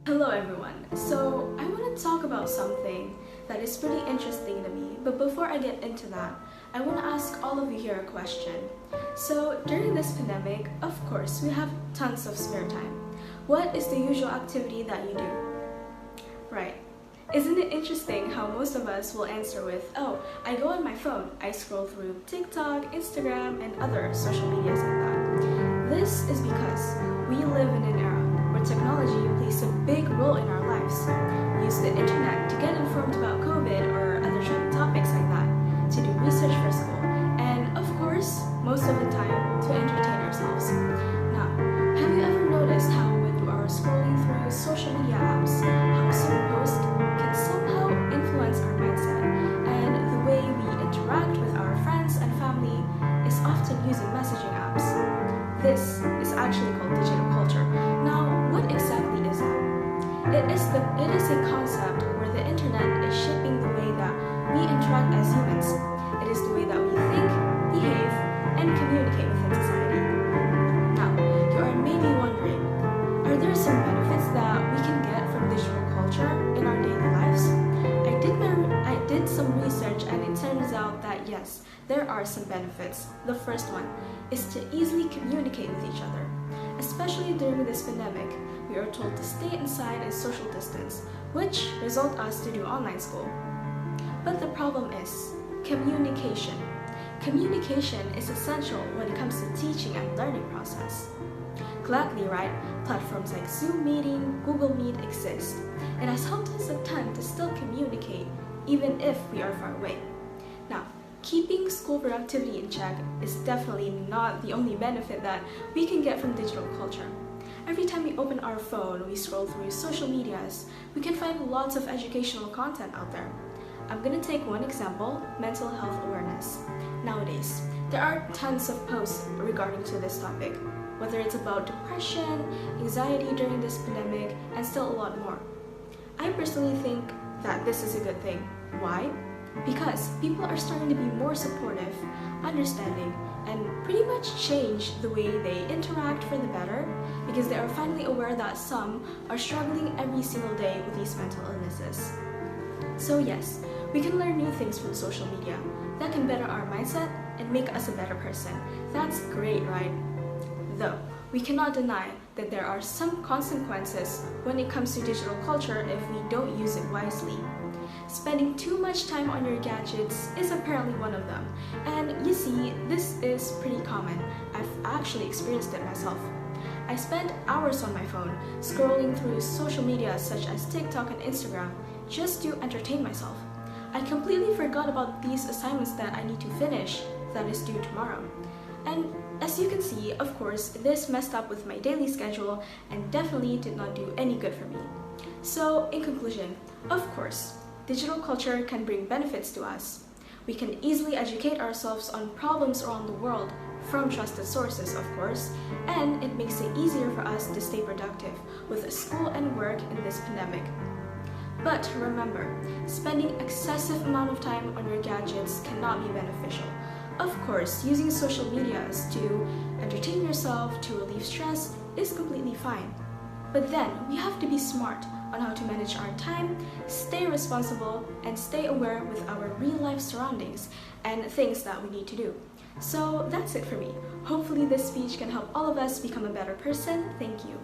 Hello everyone. So I want to talk about something that is pretty interesting to me, but before I get into that, I want to ask all of you here a question. So during this pandemic, of course, we have tons of spare time. What is the usual activity that you do? Right. Isn't it interesting how most of us will answer with, oh, I go on my phone, I scroll through TikTok, Instagram, and other social medias like that. This is because we live in an era where technology plays a big role in our lives. We use the internet to get informed about COVID or other trending topics like that, to do research for school, and of course, most of the time, to entertain ourselves. Now, have you ever noticed how when you are scrolling through social media apps, how some posts can somehow influence our mindset, and the way we interact with our friends and family is often using messaging apps? This is actually called digital culture. Now, what exactly is that? It is a concept where the internet is shaping the way that we interact as humans. It is the way that we think, behave, and communicate within society. Now, you are maybe wondering, are there some benefits that we can get from digital culture in our daily lives? I did some research and it turns out that yes, there are some benefits. The first one is to easily communicate with each other. Especially during this pandemic, we are told to stay inside and social distance, which result us to do online school. But the problem is communication. Communication is essential when it comes to teaching and learning process. Gladly, right? Platforms like Zoom Meeting, Google Meet exist. It has helped us a ton to still communicate even if we are far away. Now, keeping school productivity in check is definitely not the only benefit that we can get from digital culture. Every time we open our phone, we scroll through social medias, we can find lots of educational content out there. I'm gonna take one example, mental health awareness. Nowadays, there are tons of posts regarding to this topic, whether it's about depression, anxiety during this pandemic, and still a lot more. I personally think that this is a good thing. Why? Because people are starting to be more supportive, understanding, and pretty much change the way they interact for the better because they are finally aware that some are struggling every single day with these mental illnesses. So yes, we can learn new things from social media that can better our mindset and make us a better person. That's great, right? Though, we cannot deny that there are some consequences when it comes to digital culture if we don't use it wisely. Spending too much time on your gadgets is apparently one of them. And you see, this is pretty common. I've actually experienced it myself. I spend hours on my phone, scrolling through social media such as TikTok and Instagram, just to entertain myself. I completely forgot about these assignments that I need to finish, that is due tomorrow. And as you can see, of course, this messed up with my daily schedule and definitely did not do any good for me. So, in conclusion, of course, digital culture can bring benefits to us. We can easily educate ourselves on problems around the world from trusted sources, of course, and it makes it easier for us to stay productive with school and work in this pandemic. But remember, spending excessive amount of time on your gadgets cannot be beneficial. Of course, using social medias to entertain yourself, to relieve stress, is completely fine. But then, we have to be smart on how to manage our time, stay responsible, and stay aware with our real-life surroundings and things that we need to do. So that's it for me. Hopefully this speech can help all of us become a better person. Thank you.